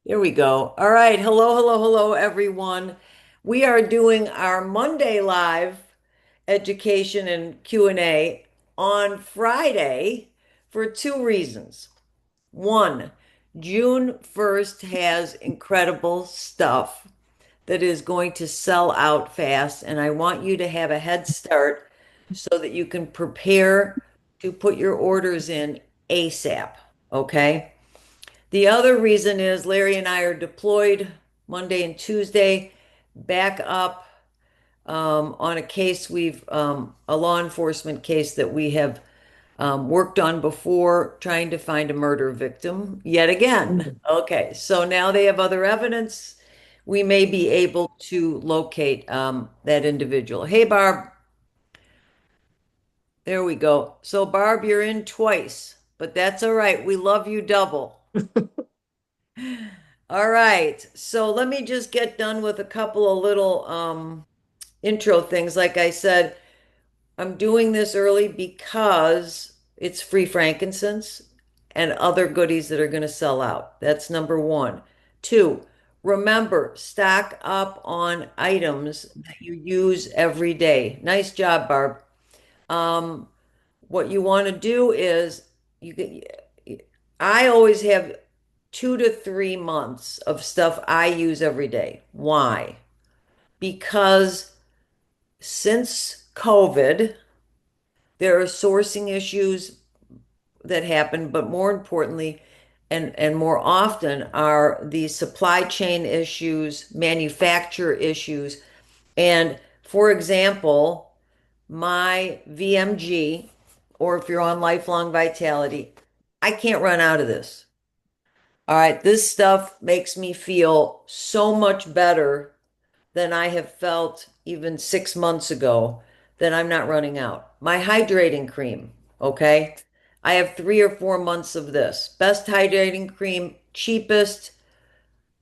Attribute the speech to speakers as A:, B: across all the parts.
A: There we go. All right. Hello, hello, hello, everyone. We are doing our Monday live education and Q&A on Friday for two reasons. One, June 1st has incredible stuff that is going to sell out fast, and I want you to have a head start so that you can prepare to put your orders in ASAP, okay? The other reason is Larry and I are deployed Monday and Tuesday, back up on a case a law enforcement case that we have worked on before, trying to find a murder victim yet again. Okay, so now they have other evidence. We may be able to locate that individual. Hey, Barb, there we go. So, Barb, you're in twice, but that's all right. We love you double. All right. So let me just get done with a couple of little intro things. Like I said, I'm doing this early because it's free frankincense and other goodies that are going to sell out. That's number one. Two, remember, stock up on items that you use every day. Nice job, Barb. Um, what you want to do is you can, I always have 2 to 3 months of stuff I use every day. Why? Because since COVID, there are sourcing issues that happen, but more importantly, and more often are the supply chain issues, manufacturer issues. And for example, my VMG, or if you're on Lifelong Vitality, I can't run out of this. All right, this stuff makes me feel so much better than I have felt even 6 months ago that I'm not running out. My hydrating cream, okay? I have 3 or 4 months of this. Best hydrating cream, cheapest,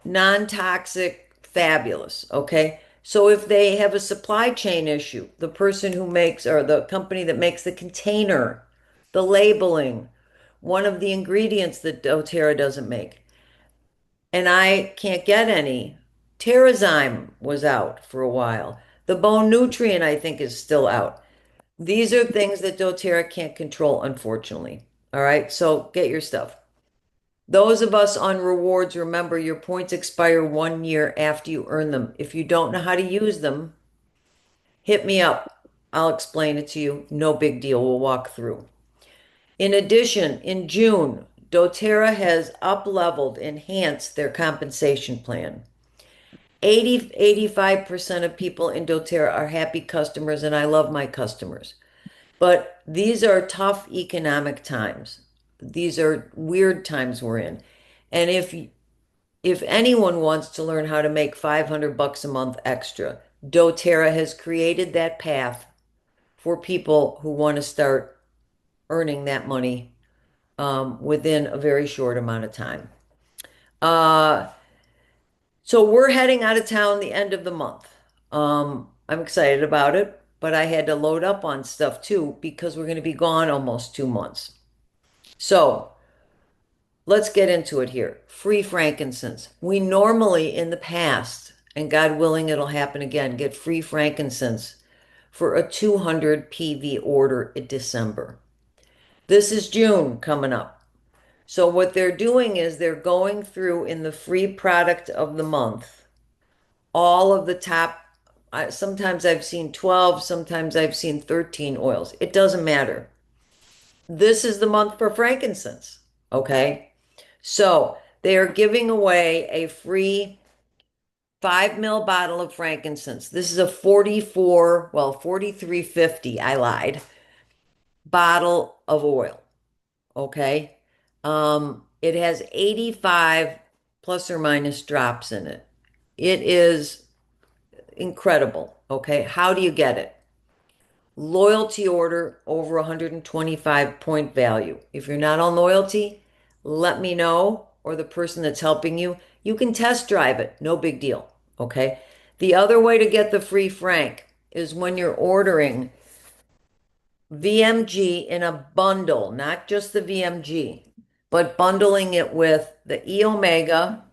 A: non-toxic, fabulous, okay? So if they have a supply chain issue, the person who makes or the company that makes the container, the labeling, one of the ingredients that doTERRA doesn't make, and I can't get any. Terrazyme was out for a while. The bone nutrient, I think, is still out. These are things that doTERRA can't control, unfortunately. All right, so get your stuff. Those of us on rewards, remember your points expire 1 year after you earn them. If you don't know how to use them, hit me up. I'll explain it to you. No big deal. We'll walk through. In addition, in June, doTERRA has up-leveled, enhanced their compensation plan. 85% of people in doTERRA are happy customers, and I love my customers. But these are tough economic times. These are weird times we're in. And if anyone wants to learn how to make 500 bucks a month extra, doTERRA has created that path for people who want to start earning that money within a very short amount of time. Uh, So we're heading out of town the end of the month. I'm excited about it, but I had to load up on stuff too because we're going to be gone almost 2 months. So let's get into it here. Free frankincense. We normally in the past, and God willing it'll happen again, get free frankincense for a 200 PV order in December. This is June coming up. So what they're doing is they're going through in the free product of the month all of the top, sometimes I've seen 12, sometimes I've seen 13 oils. It doesn't matter. This is the month for frankincense. Okay. So they are giving away a free 5 ml bottle of frankincense. This is a 44, well, 43.50. I lied. Bottle of oil. Okay. It has 85 plus or minus drops in it. It is incredible. Okay. How do you get it? Loyalty order over 125 point value. If you're not on loyalty, let me know or the person that's helping you. You can test drive it. No big deal. Okay. The other way to get the free Frank is when you're ordering VMG in a bundle, not just the VMG, but bundling it with the E Omega,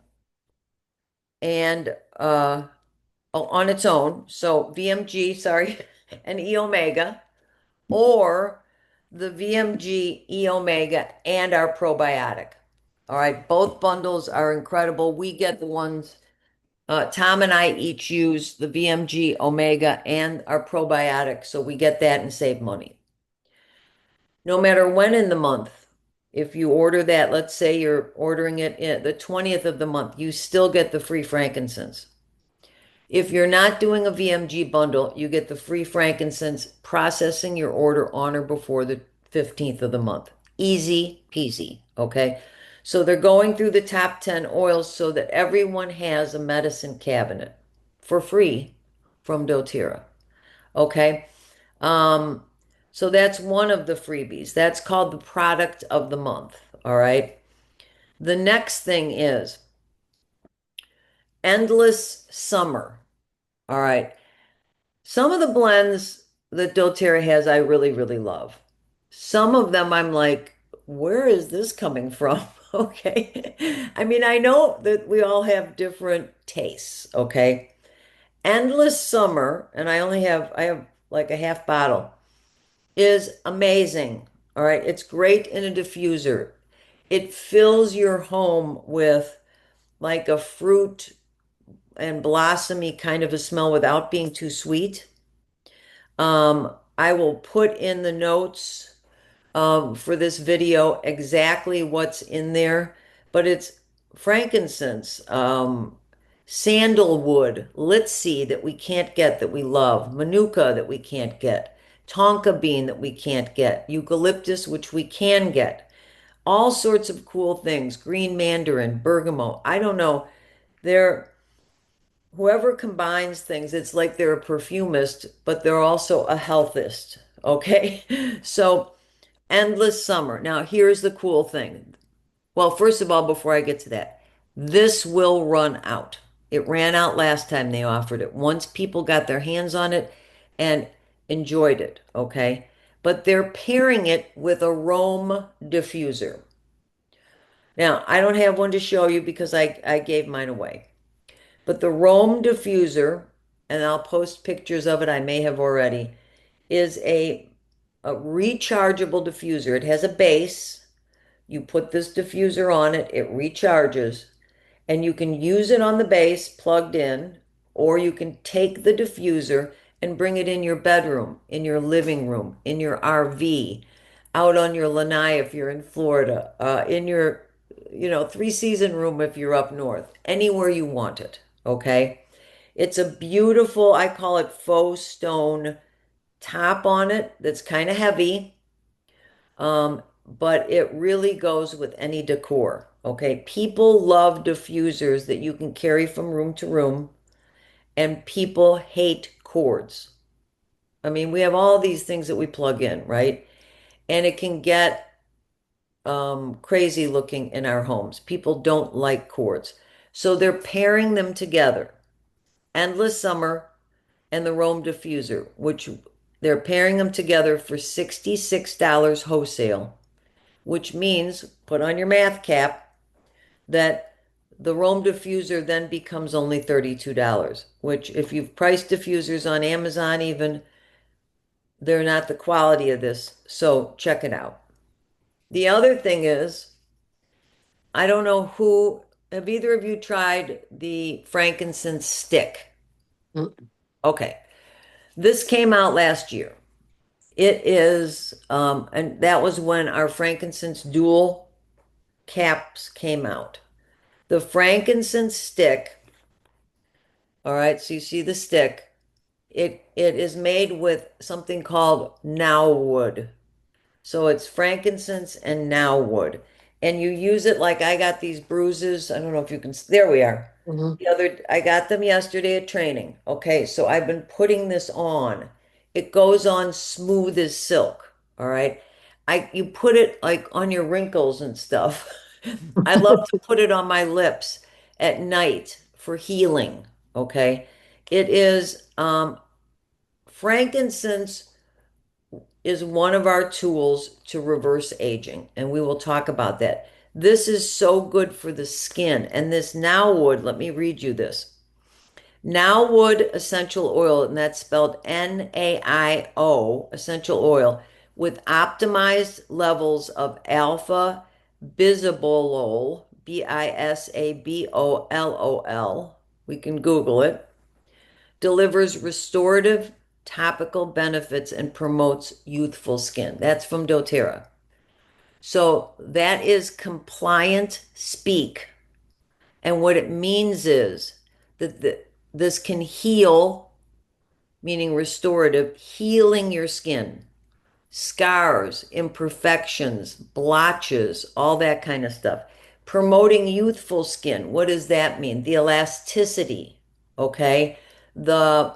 A: and on its own. So VMG, sorry, and E omega, or the VMG, E omega, and our probiotic. All right, both bundles are incredible. We get the ones, Tom and I each use the VMG omega and our probiotic, so we get that and save money. No matter when in the month, if you order that, let's say you're ordering it in the 20th of the month, you still get the free frankincense. If you're not doing a VMG bundle, you get the free frankincense processing your order on or before the 15th of the month. Easy peasy, okay? So they're going through the top 10 oils so that everyone has a medicine cabinet for free from doTERRA, okay? Um, so that's one of the freebies. That's called the product of the month, all right? The next thing is endless summer, all right? Some of the blends that doTERRA has, I really, really love. Some of them, I'm like, where is this coming from? Okay. I mean, I know that we all have different tastes, okay? Endless Summer, and I have like a half bottle, is amazing. All right. It's great in a diffuser. It fills your home with like a fruit and blossomy kind of a smell without being too sweet. I will put in the notes for this video exactly what's in there, but it's frankincense, sandalwood, litsi that we can't get that we love, manuka that we can't get, tonka bean that we can't get, eucalyptus, which we can get, all sorts of cool things, green mandarin, bergamot. I don't know. They're whoever combines things, it's like they're a perfumist, but they're also a healthist. Okay. So endless summer. Now, here's the cool thing. Well, first of all, before I get to that, this will run out. It ran out last time they offered it. Once people got their hands on it and enjoyed it, okay? But they're pairing it with a Rome diffuser. Now, I don't have one to show you because I gave mine away. But the Rome diffuser, and I'll post pictures of it, I may have already, is a rechargeable diffuser. It has a base. You put this diffuser on it, it recharges, and you can use it on the base plugged in, or you can take the diffuser and bring it in your bedroom, in your living room, in your RV, out on your lanai if you're in Florida, in your, three season room if you're up north, anywhere you want it. Okay. It's a beautiful, I call it faux stone top on it that's kind of heavy. But it really goes with any decor. Okay. People love diffusers that you can carry from room to room, and people hate cords. I mean, we have all these things that we plug in, right? And it can get crazy looking in our homes. People don't like cords. So they're pairing them together. Endless Summer and the Rome Diffuser, which they're pairing them together for $66 wholesale, which means, put on your math cap, that the Rome diffuser then becomes only $32, which if you've priced diffusers on Amazon even, they're not the quality of this. So check it out. The other thing is, I don't know who, have either of you tried the frankincense stick?
B: Mm.
A: Okay. This came out last year. It is, and that was when our frankincense dual caps came out. The frankincense stick, all right, so you see the stick. It is made with something called now wood. So it's frankincense and now wood. And you use it like I got these bruises. I don't know if you can, there we are.
B: Mhm.
A: I got them yesterday at training. Okay, so I've been putting this on. It goes on smooth as silk. All right. You put it like on your wrinkles and stuff. I love to put it on my lips at night for healing. Okay. It is frankincense is one of our tools to reverse aging, and we will talk about that. This is so good for the skin. And this Now Wood, let me read you this. Now Wood essential oil, and that's spelled NAIO, essential oil, with optimized levels of alpha bisabolol, Bisabolol. We can Google it. Delivers restorative topical benefits and promotes youthful skin. That's from doTERRA. So that is compliant speak. And what it means is that this can heal, meaning restorative, healing your skin, scars, imperfections, blotches, all that kind of stuff. Promoting youthful skin. What does that mean? The elasticity, okay? The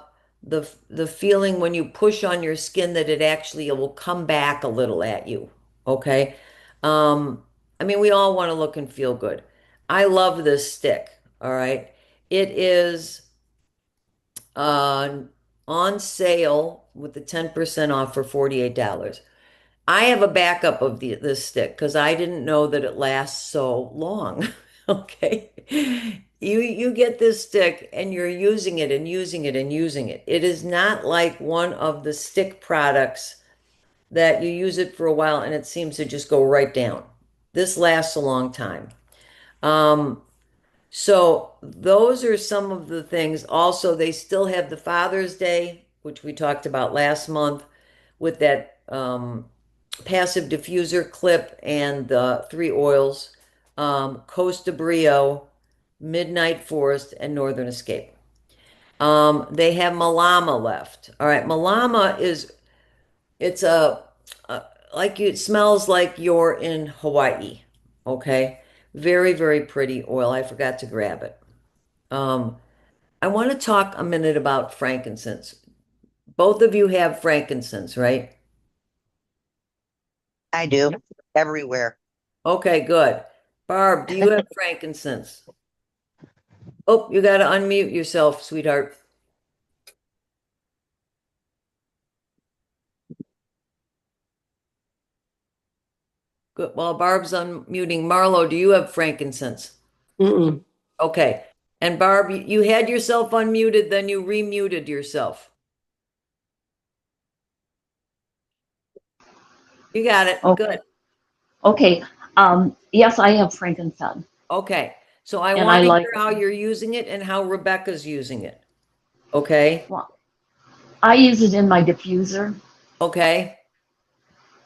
A: the feeling when you push on your skin that it actually will come back a little at you, okay? Um, I mean, we all want to look and feel good. I love this stick, all right? It is uh, on sale with the 10% off for $48. I have a backup of this stick because I didn't know that it lasts so long. Okay. You get this stick and you're using it and using it and using it. It is not like one of the stick products that you use it for a while and it seems to just go right down. This lasts a long time. Um, so those are some of the things. Also, they still have the Father's Day, which we talked about last month, with that passive diffuser clip and the three oils, Costa Brio, Midnight Forest, and Northern Escape. They have Malama left. All right, Malama is it's a like you, it smells like you're in Hawaii. Okay, very very pretty oil. I forgot to grab it. Um, I want to talk a minute about frankincense. Both of you have frankincense, right?
B: I do everywhere.
A: Okay, good. Barb, do you have frankincense? Oh, you got to unmute yourself, sweetheart. Good. While Barb's unmuting, Marlo, do you have frankincense?
C: Mm-mm.
A: Okay. And Barb, you had yourself unmuted, then you remuted yourself. You got it.
C: Okay.
A: Good.
C: Okay. Yes, I have frankincense,
A: Okay. So I
C: and
A: want
C: I
A: to
C: like
A: hear
C: it.
A: how you're using it and how Rebecca's using it. Okay.
C: Well, I use it in my diffuser,
A: Okay.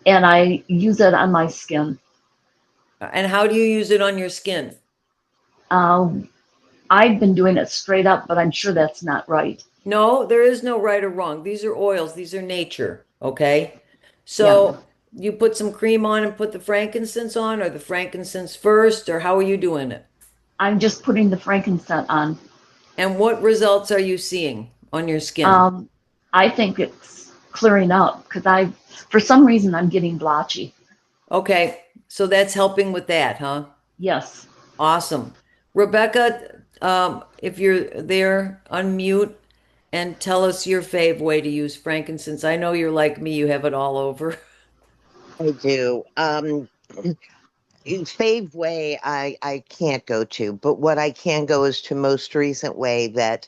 C: and I use it on my skin.
A: And how do you use it on your skin?
C: Um, I've been doing it straight up, but I'm sure that's not right.
A: No, there is no right or wrong. These are oils, these are nature. Okay.
C: Yeah,
A: So you put some cream on and put the frankincense on, or the frankincense first, or how are you doing it?
C: I'm just putting the frankincense on.
A: And what results are you seeing on your skin?
C: Um, I think it's clearing up because for some reason, I'm getting blotchy.
A: Okay, so that's helping with that, huh?
C: Yes.
A: Awesome. Rebecca, if you're there, unmute and tell us your fave way to use frankincense. I know you're like me, you have it all over.
B: I do. Fave way I can't go to, but what I can go is to most recent way that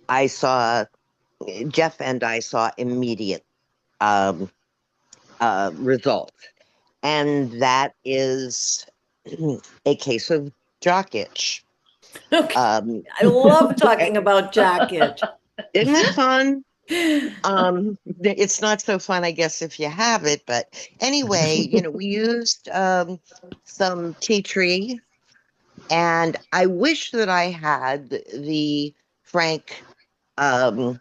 B: I saw Jeff and I saw immediate um results. And that is a case of jock itch.
A: Okay,
B: Um
A: I love
B: eh,
A: talking about jock itch.
B: isn't it fun? It's not so fun, I guess, if you have it, but anyway, we used some tea tree, and I wish that I had the Frank um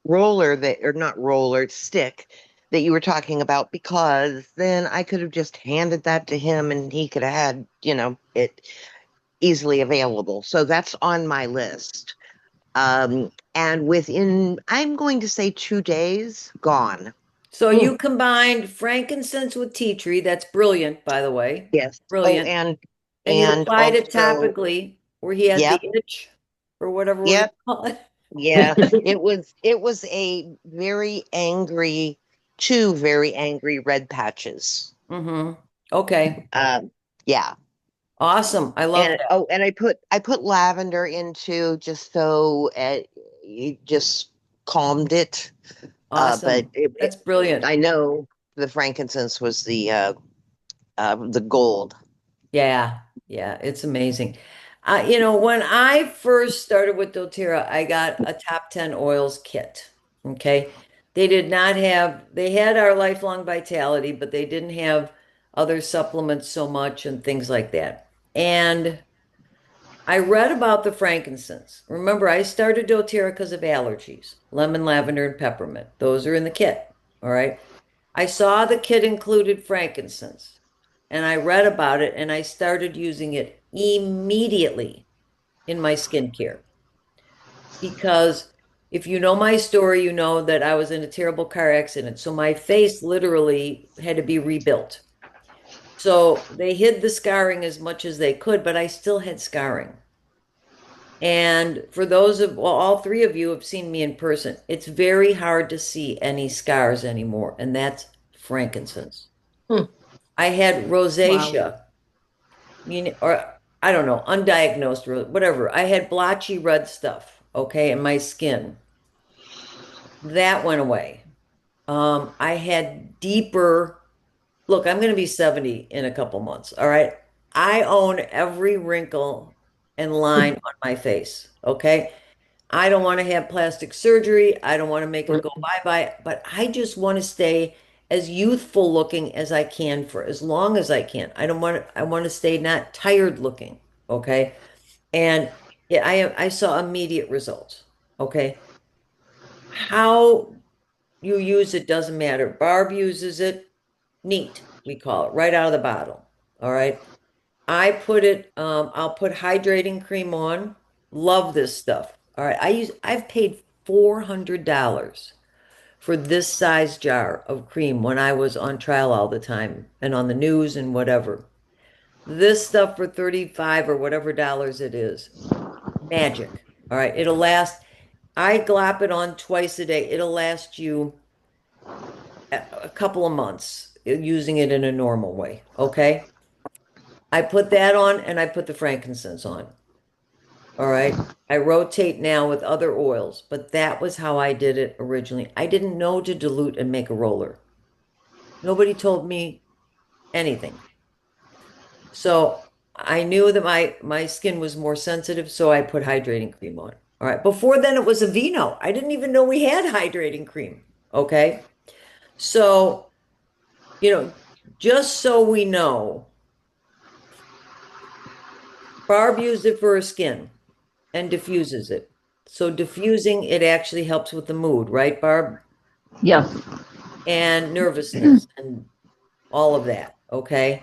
B: roller that, or not roller, stick that you were talking about, because then I could have just handed that to him and he could have had, it easily available. So that's on my list. And within, I'm going to say 2 days, gone.
A: So
C: Mm.
A: you combined frankincense with tea tree. That's brilliant, by the way.
B: Yes. Oh,
A: Brilliant.
B: and
A: And you
B: and
A: applied it
B: also,
A: topically where he had the
B: yep,
A: itch or whatever we're gonna
B: yep,
A: call it.
B: yeah. It was a very angry, two very angry red patches.
A: Mm-hmm. Okay.
B: Yeah.
A: Awesome. I love
B: And
A: that.
B: oh, and I put lavender into just so it just calmed it. But
A: Awesome. That's brilliant.
B: I know the frankincense was the gold.
A: Yeah. Yeah. It's amazing. When I first started with doTERRA, I got a top 10 oils kit. Okay. They had our lifelong vitality, but they didn't have other supplements so much and things like that. And I read about the frankincense. Remember, I started doTERRA because of allergies, lemon, lavender, and peppermint. Those are in the kit. All right. I saw the kit included frankincense and I read about it and I started using it immediately in my skincare because if you know my story, you know that I was in a terrible car accident. So my face literally had to be rebuilt. So they hid the scarring as much as they could, but I still had scarring. And for well, all three of you have seen me in person. It's very hard to see any scars anymore, and that's frankincense.
B: Hmm.
A: I had
B: Wow.
A: rosacea, or I don't know, undiagnosed, whatever. I had blotchy red stuff, okay, in my skin. That went away. I had deeper, look, I'm going to be 70 in a couple months, all right? I own every wrinkle and line on my face, okay? I don't want to have plastic surgery. I don't want to make it go bye-bye, but I just want to stay as youthful looking as I can for as long as I can. I want to stay not tired looking, okay? And yeah, I saw immediate results, okay? How you use it doesn't matter. Barb uses it neat, we call it, right out of the bottle. All right. I'll put hydrating cream on. Love this stuff. All right. I've paid $400 for this size jar of cream when I was on trial all the time and on the news and whatever. This stuff for 35 or whatever dollars it is. Magic. All right. It'll last. I glop it on twice a day. It'll last you a couple of months using it in a normal way. Okay. I put that on and I put the frankincense on. All right. I rotate now with other oils, but that was how I did it originally. I didn't know to dilute and make a roller. Nobody told me anything. So I knew that my skin was more sensitive, so I put hydrating cream on. All right. Before then it was a vino. I didn't even know we had hydrating cream. Okay. So, you know, just so we know, Barb used it for her skin and diffuses it. So diffusing it actually helps with the mood, right, Barb?
C: Yes.
A: And nervousness and all of that. Okay.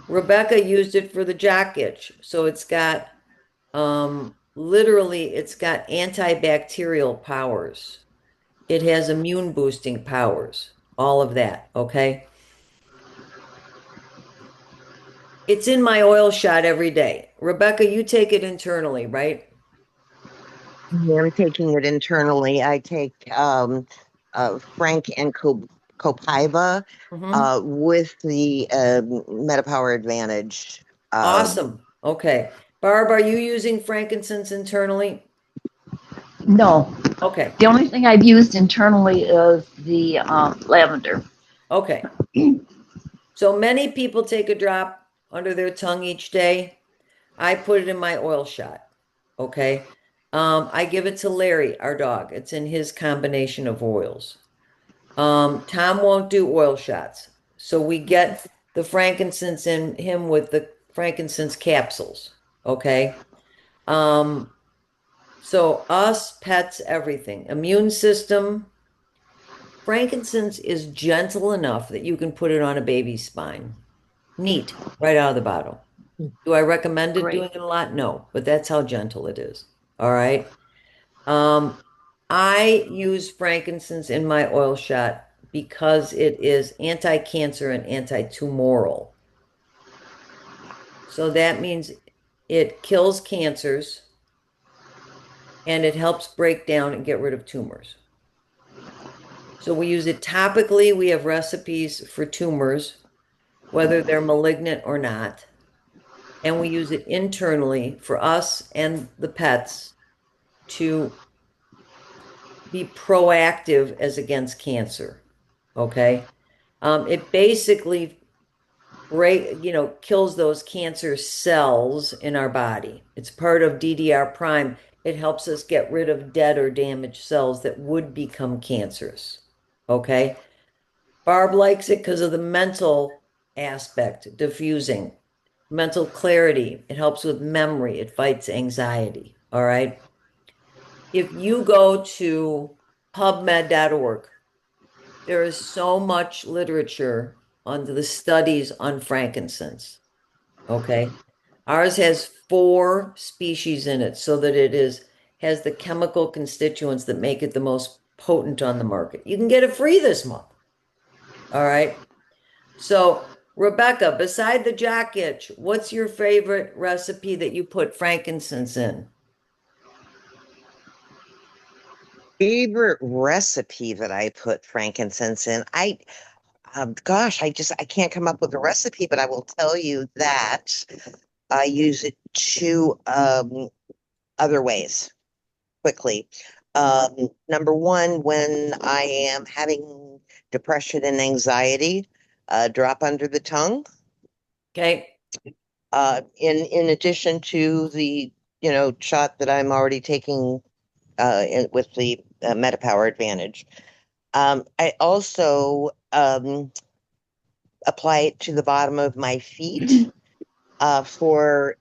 A: Rebecca used it for the jock itch. So it's got literally it's got antibacterial powers. It has immune boosting powers. All of that. Okay. It's in my oil shot every day. Rebecca, you take it internally, right?
B: Yeah, I'm taking it internally. I take Frank and Copaiba
A: Hmm.
B: with the MetaPower Advantage. Um,
A: Awesome. Okay. Barb, are you using frankincense internally?
C: No.
A: Okay.
C: The only thing I've used internally is the lavender.
A: Okay. So many people take a drop under their tongue each day. I put it in my oil shot. Okay. I give it to Larry, our dog. It's in his combination of oils. Tom won't do oil shots. So we get the frankincense in him with the frankincense capsules. Okay. Um, so us, pets, everything. Immune system. Frankincense is gentle enough that you can put it on a baby's spine. Neat, right out of the bottle. Do I recommend it doing
B: Great.
A: it a lot? No, but that's how gentle it is. All right. Um, I use frankincense in my oil shot because it is anti-cancer and anti-tumoral. So that means it kills cancers and it helps break down and get rid of tumors. So we use it topically. We have recipes for tumors, whether they're malignant or not. and we use it internally for us and the pets to be proactive as against cancer. Okay. It basically kills those cancer cells in our body. It's part of DDR prime. It helps us get rid of dead or damaged cells that would become cancerous. Okay. Barb likes it because of the mental aspect, diffusing, mental clarity. It helps with memory. It fights anxiety. All right. If you go to pubmed.org, there is so much literature on the studies on frankincense. Okay. Ours has 4 species in it so that has the chemical constituents that make it the most potent on the market. You can get it free this month. All right. So, Rebecca, beside the jock itch, what's your favorite recipe that you put frankincense in?
B: Favorite recipe that I put frankincense in. Gosh, I can't come up with a recipe, but I will tell you that I use it 2 other ways quickly. Number one, when I am having depression and anxiety, drop under the tongue.
A: Okay.
B: In addition to the shot that I'm already taking with the MetaPower Advantage. I also apply it to the bottom of my feet for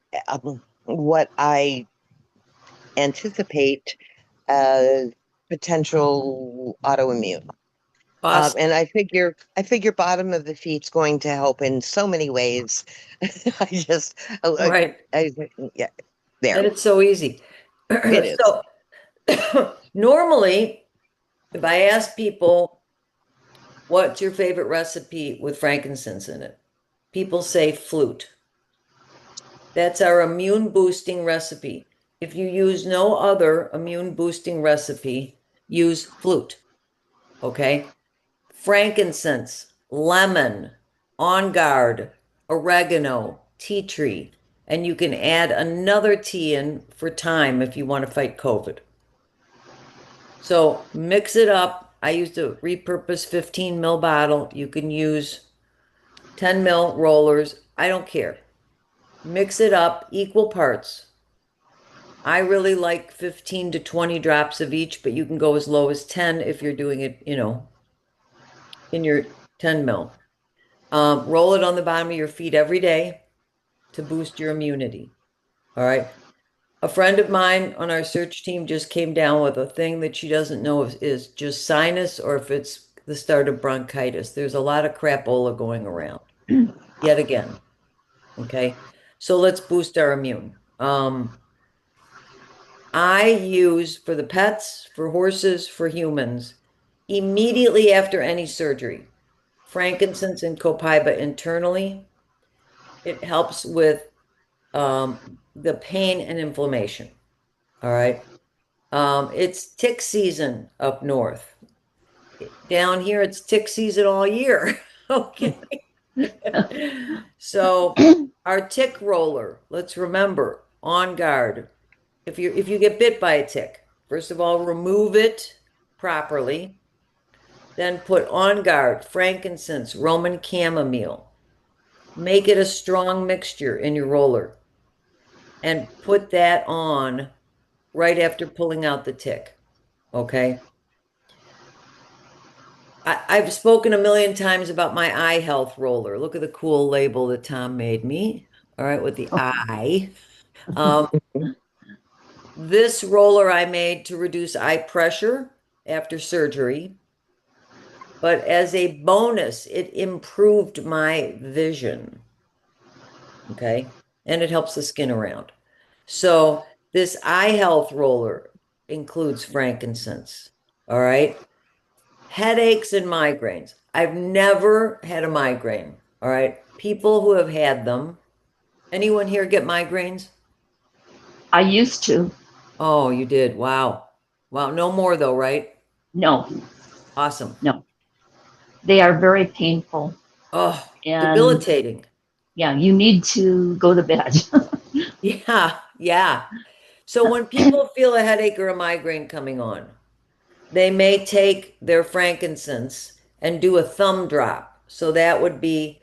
B: what I anticipate potential autoimmune.
A: Awesome.
B: And I figure bottom of the feet's going to help in so many ways. I just,
A: Right.
B: yeah,
A: And
B: there
A: it's so easy.
B: it is.
A: So normally, if I ask people, what's your favorite recipe with frankincense in it? People say flute. That's our immune boosting recipe. If you use no other immune boosting recipe, use flute. Okay? Frankincense, lemon, on guard, oregano, tea tree, and you can add another tea in for thyme if you want to fight COVID. So mix it up. I used a repurposed 15 ml bottle. You can use 10 ml rollers. I don't care. Mix it up, equal parts. I really like 15 to 20 drops of each, but you can go as low as 10 if you're doing it, in your 10 mil. Roll it on the bottom of your feet every day to boost your immunity. All right. A friend of mine on our search team just came down with a thing that she doesn't know if is just sinus or if it's the start of bronchitis. There's a lot of crapola going around yet again. Okay. So let's boost our immune. I use for the pets, for horses, for humans, immediately after any surgery, frankincense and copaiba internally. It helps with the pain and inflammation. All right. It's tick season up north. Down here, it's tick season all year. Okay. So our tick roller, let's remember, on guard. If you get bit by a tick, first of all, remove it properly. Then put on guard, frankincense, Roman chamomile. Make it a strong mixture in your roller and put that on right after pulling out the tick. Okay. I've spoken a million times about my eye health roller. Look at the cool label that Tom made me. All right, with the eye. Um, this roller I made to reduce eye pressure after surgery, but as a bonus, it improved my vision. Okay. And it helps the skin around. So this eye health roller includes frankincense. All right. Headaches and migraines. I've never had a migraine. All right. People who have had them. Anyone here get migraines?
C: I used to.
A: Oh, you did. Wow. Wow. No more though, right?
C: No,
A: Awesome.
C: no. They are very painful.
A: Oh,
C: And
A: debilitating.
C: Yeah, you need to go to bed.
A: Yeah, yeah. So when people feel a headache or a migraine coming on, they may take their frankincense and do a thumb drop. So that would be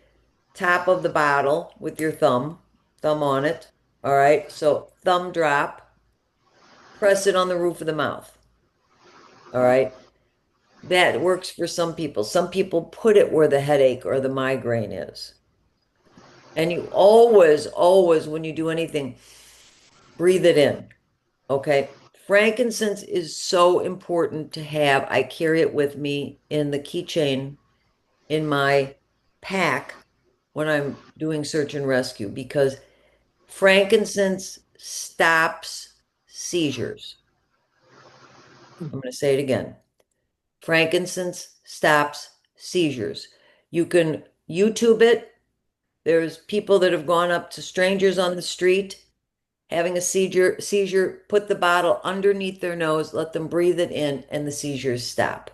A: top of the bottle with your thumb on it. All right. So thumb drop, press it on the roof of the mouth. All right. That works for some people. Some people put it where the headache or the migraine is. And you always, always, when you do anything, breathe it in. Okay. Frankincense is so important to have. I carry it with me in the keychain in my pack when I'm doing search and rescue because frankincense stops seizures. I'm going to say it again. Frankincense stops seizures. You can YouTube it. There's people that have gone up to strangers on the street having a seizure, put the bottle underneath their nose, let them breathe it in, and the seizures stop.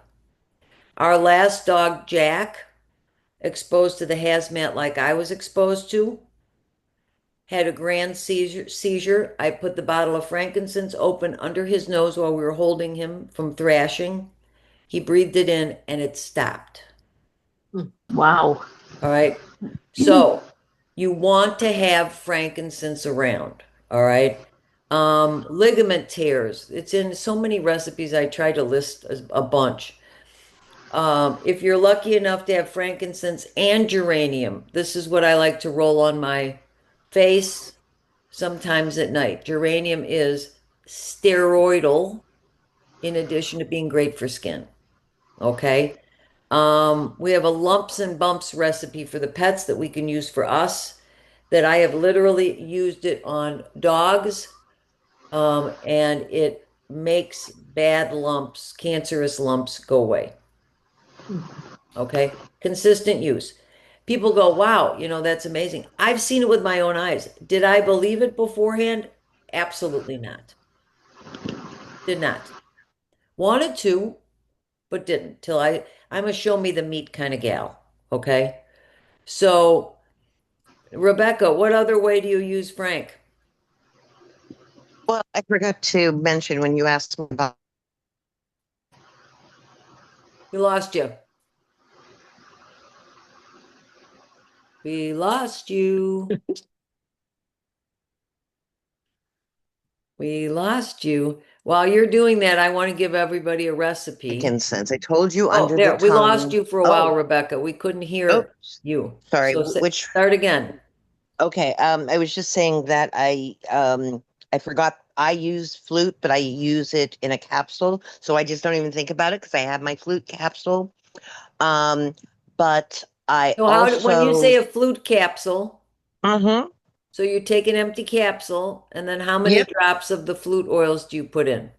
A: Our last dog, Jack, exposed to the hazmat like I was exposed to, had a grand seizure. I put the bottle of frankincense open under his nose while we were holding him from thrashing. He breathed it in and it stopped.
C: Wow.
A: All right. So you want to have frankincense around. All right. Ligament tears. It's in so many recipes. I try to list a bunch. If you're lucky enough to have frankincense and geranium, this is what I like to roll on my face sometimes at night. Geranium is steroidal in addition to being great for skin. Okay. We have a lumps and bumps recipe for the pets that we can use for us that I have literally used it on dogs, and it makes bad lumps, cancerous lumps go away. Okay. Consistent use. People go, wow, that's amazing. I've seen it with my own eyes. Did I believe it beforehand? Absolutely not. Did not. Wanted to, but didn't till I'm a show me the meat kind of gal. Okay. So, Rebecca, what other way do you use Frank?
B: Well, I forgot to mention when you asked me about
A: We lost you. We lost you. We lost you. While you're doing that, I want to give everybody a recipe.
B: frankincense. I told you
A: Oh,
B: under the
A: there. We lost
B: tongue.
A: you for a while,
B: Oh,
A: Rebecca. We couldn't hear
B: oops.
A: you.
B: Sorry.
A: So
B: Which
A: start again.
B: Okay, I was just saying that I forgot I use flute, but I use it in a capsule, so I just don't even think about it because I have my flute capsule. Um, but I
A: So when you
B: also
A: say a flute capsule,
B: hmm
A: so you take an empty capsule, and then how many
B: yep.
A: drops of the flute oils do you put in?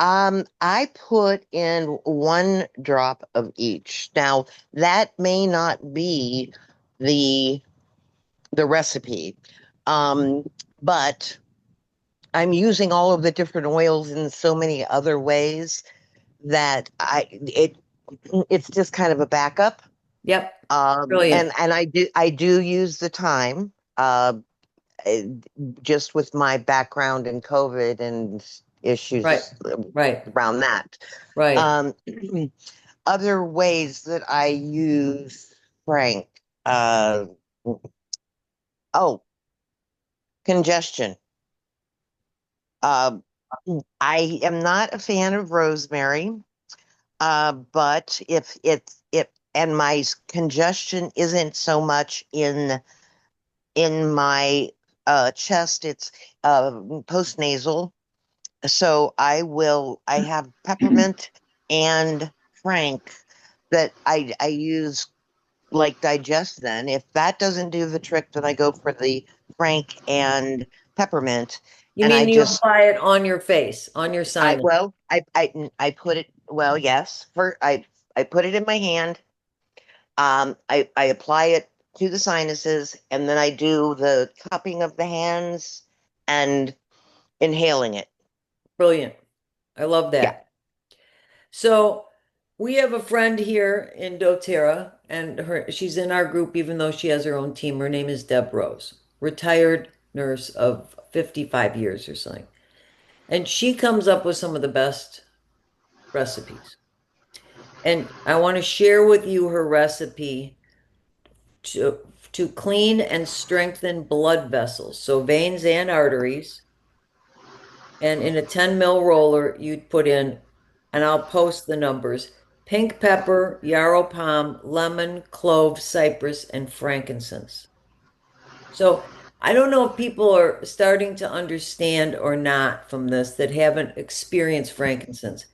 B: I put in 1 drop of each. Now that may not be the the recipe. Um, but I'm using all of the different oils in so many other ways that it's just kind of a backup.
A: Yep. Brilliant.
B: And I do use the time eh, just with my background in COVID and
A: Right.
B: issues
A: Right.
B: around that.
A: Right.
B: Um, other ways that I use Frank. Uh, oh, congestion. Uh, I am not a fan of rosemary. But if and my congestion isn't so much in my chest, it's post nasal. So I have peppermint and Frank that I use like digest then. If that doesn't do the trick, then I go for the Frank and peppermint.
A: You
B: And I
A: mean you
B: just
A: apply it on your face, on your
B: I
A: sinus?
B: well I put it well, yes. I put it in my hand. I apply it to the sinuses, and then I do the cupping of the hands and inhaling it.
A: Brilliant. I love
B: Yeah.
A: that. So We have a friend here in doTERRA, and she's in our group even though she has her own team. Her name is Deb Rose, retired nurse of 55 years or something. And she comes up with some of the best recipes. And I want to share with you her recipe to clean and strengthen blood vessels, so veins and arteries. And in a 10 mil roller, you'd put in, and I'll post the numbers, pink pepper, yarrow palm, lemon, clove, cypress, and frankincense. So I don't know if people are starting to understand or not from this that haven't experienced frankincense.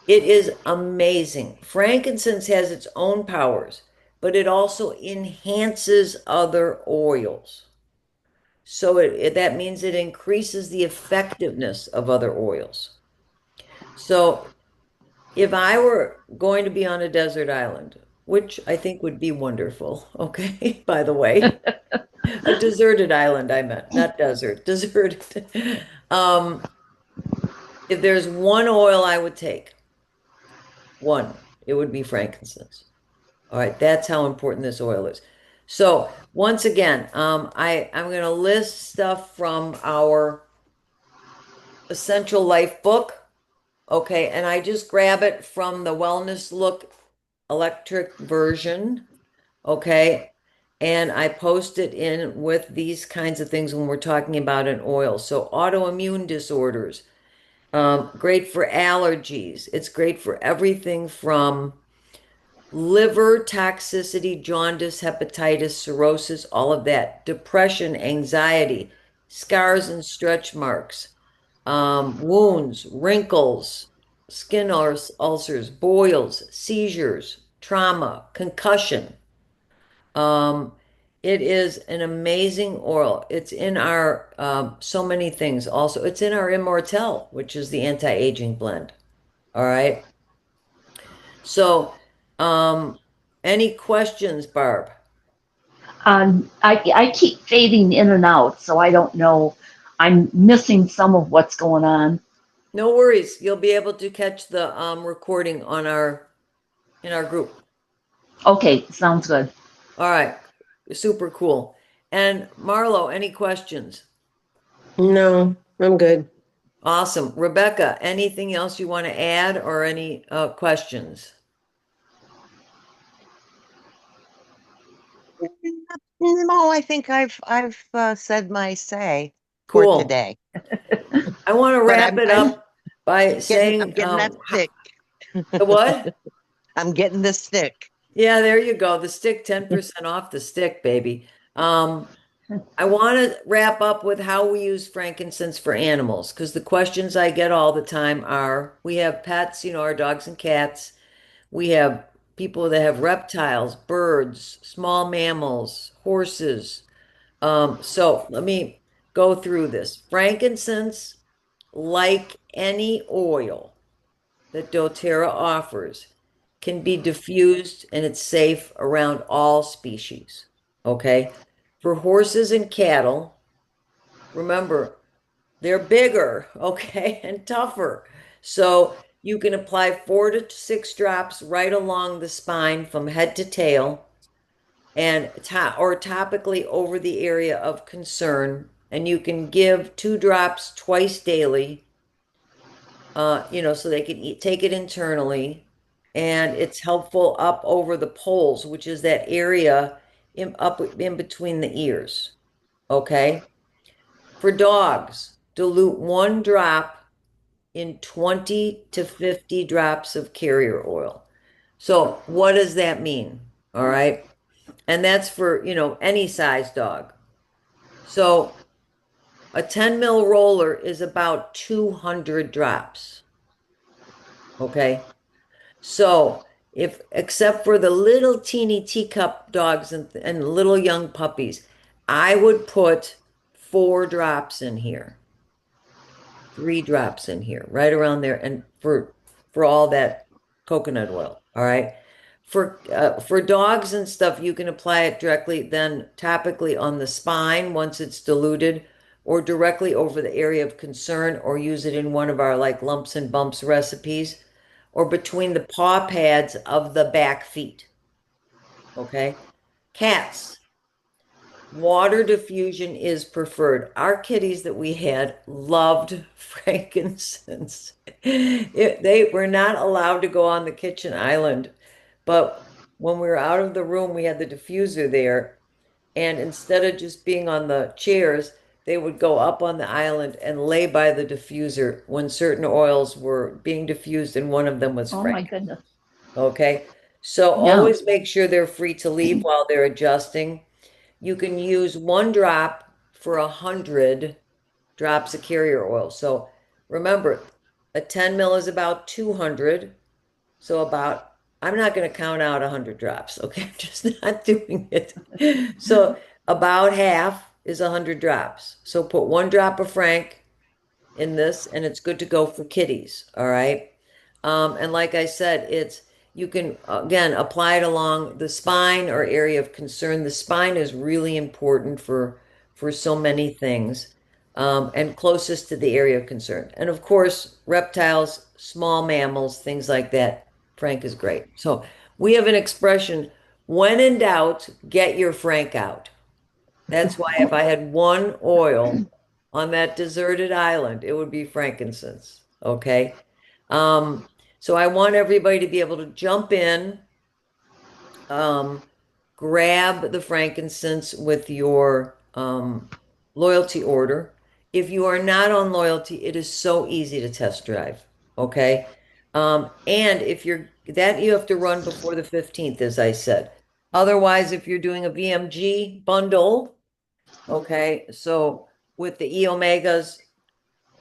A: It is amazing. Frankincense has its own powers, but it also enhances other oils. So that means it increases the effectiveness of other oils. So if I were going to be on a desert island, which I think would be wonderful, okay, by the way, a deserted island, I meant, not desert, deserted. Um, if there's one oil I would take, one, it would be frankincense. All right, that's how important this oil is. So once again, I'm going to list stuff from our Essential Life book. Okay, and I just grab it from the Wellness Look electric version. Okay, and I post it in with these kinds of things when we're talking about an oil. So autoimmune disorders, great for allergies. It's great for everything from liver toxicity, jaundice, hepatitis, cirrhosis, all of that, depression, anxiety, scars and stretch marks, wounds, wrinkles, skin ulcers, boils, seizures, trauma, concussion. Um, it is an amazing oil. It's in our so many things. Also, it's in our Immortelle, which is the anti-aging blend. All right. So, um, any questions, Barb?
C: I keep fading in and out, so I don't know. I'm missing some of what's going on.
A: No worries. You'll be able to catch the recording on our in our group.
C: Okay, sounds good.
A: All right. Super cool. And Marlo, any questions?
D: No, I'm good.
A: Awesome. Rebecca, anything else you want to add or any questions?
B: No, I think I've said my say for
A: Cool.
B: today.
A: I want to
B: But
A: wrap it up by
B: I'm
A: saying,
B: getting that stick.
A: the what?
B: I'm getting the stick.
A: Yeah, there you go. The stick, 10% off the stick, baby. Um, I want to wrap up with how we use frankincense for animals because the questions I get all the time are we have pets, our dogs and cats. We have people that have reptiles, birds, small mammals, horses. So let me go through this. Frankincense, like any oil that doTERRA offers, can be diffused and it's safe around all species. Okay. For horses and cattle, remember, they're bigger, okay, and tougher. So you can apply 4 to 6 drops right along the spine from head to tail and or topically over the area of concern. And you can give 2 drops twice daily, so they can take it internally. And it's helpful up over the poles, which is that area up in between the ears. Okay. For dogs, dilute 1 drop in 20 to 50 drops of carrier oil. So what does that mean? All right. And that's for, any size dog. So a 10 mil roller is about 200 drops. Okay. So if, except for the little teeny teacup dogs and little young puppies, I would put 4 drops in here. 3 drops in here, right around there, and for all that coconut oil. All right. For dogs and stuff, you can apply it directly then topically on the spine once it's diluted, or directly over the area of concern, or use it in one of our like lumps and bumps recipes, or between the paw pads of the back feet. Okay. Cats, water diffusion is preferred. Our kitties that we had loved frankincense. They were not allowed to go on the kitchen island, but when we were out of the room, we had the diffuser there. And instead of just being on the chairs, they would go up on the island and lay by the diffuser when certain oils were being diffused, and one of them was
C: Oh my
A: frank.
C: goodness.
A: Okay. So
C: Yeah.
A: always make sure they're free to leave while they're adjusting. You can use 1 drop for 100 drops of carrier oil. So remember, a 10 mil is about 200. So about, I'm not going to count out 100 drops. Okay. I'm just not doing it. So about half is 100 drops. So put 1 drop of Frank in this and it's good to go for kitties. All right. And like I said, you can again apply it along the spine or area of concern. The spine is really important for so many things, and closest to the area of concern. And of course, reptiles, small mammals, things like that. Frank is great. So we have an expression: when in doubt, get your Frank out. That's why if I had one oil on that deserted island, it would be frankincense. Okay. Um, so I want everybody to be able to jump in, um, grab the frankincense with your loyalty order. If you are not on loyalty, it is so easy to test drive. Okay. And if you're that you have to run before the 15th, as I said. Otherwise, if you're doing a VMG bundle, okay, so with the E omegas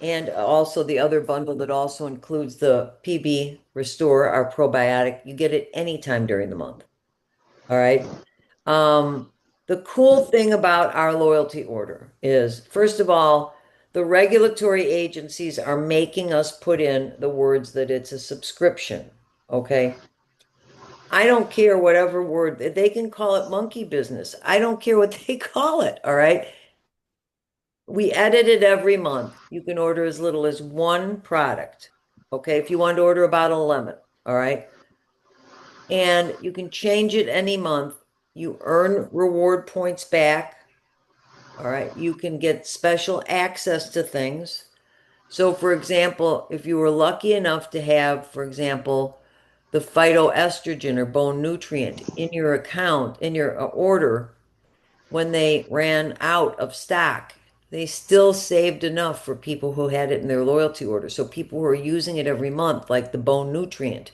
A: and also the other bundle that also includes the PB Restore, our probiotic, you get it anytime during the month. All right. Um, the cool thing about our loyalty order is, first of all, the regulatory agencies are making us put in the words that it's a subscription. Okay. I don't care whatever word they can call it monkey business. I don't care what they call it. All right. We edit it every month. You can order as little as one product. Okay. If you want to order a bottle of lemon. All right. And you can change it any month. You earn reward points back. All right. You can get special access to things. So, for example, if you were lucky enough to have, for example, the phytoestrogen or bone nutrient in your account, in your order, when they ran out of stock, they still saved enough for people who had it in their loyalty order. So, people who are using it every month, like the bone nutrient,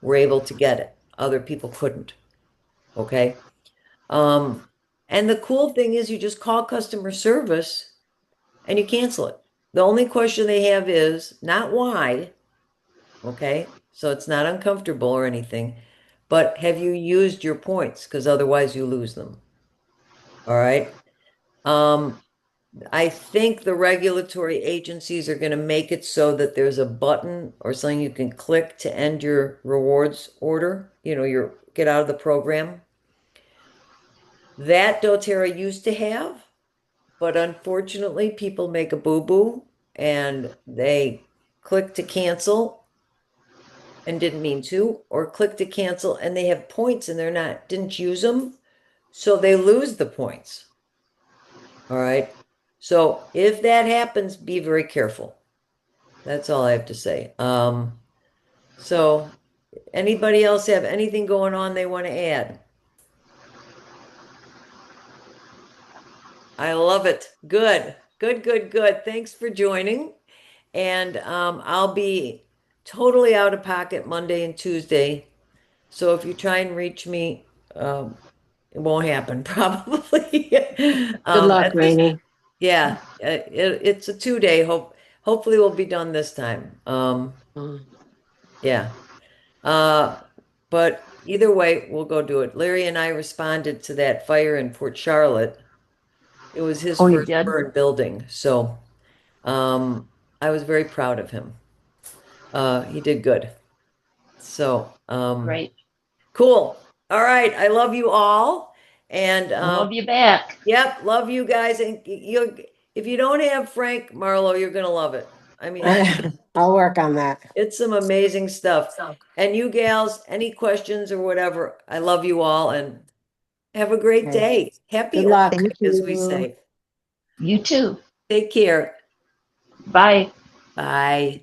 A: were able to get it. Other people couldn't. Okay. Um, and the cool thing is you just call customer service and you cancel it. The only question they have is not why, okay? So it's not uncomfortable or anything, but have you used your points? Because otherwise you lose them. All right. Um, I think the regulatory agencies are going to make it so that there's a button or something you can click to end your rewards order, your get out of the program. That doTERRA used to have. But unfortunately, people make a boo-boo and they click to cancel and didn't mean to, or click to cancel and they have points and didn't use them. So they lose the points. All right. So if that happens, be very careful. That's all I have to say. So anybody else have anything going on they want to add? I love it. Good, good, good, good. Thanks for joining. And I'll be totally out of pocket Monday and Tuesday. So if you try and reach me, it won't happen probably.
D: Good luck,
A: At this,
D: Rainey.
A: yeah, it's a 2 day. Hopefully we'll be done this time.
D: Mm.
A: Yeah. Uh, but either way, we'll go do it. Larry and I responded to that fire in Port Charlotte. It was his
C: Oh, you
A: first
C: did?
A: burn building, so I was very proud of him. He did good. So,
C: Great.
A: cool. All right. I love you all. And
C: I love you back.
A: yep, love you guys. And if you don't have Frank Marlowe, you're gonna love it. I mean,
D: I'll work on that.
A: it's some amazing stuff. And you gals, any questions or whatever, I love you all and have a great
D: Okay.
A: day. Happy
D: Good luck.
A: opening,
B: Thank
A: as we
B: you.
A: say.
C: You too.
A: Take care.
C: Bye.
A: Bye.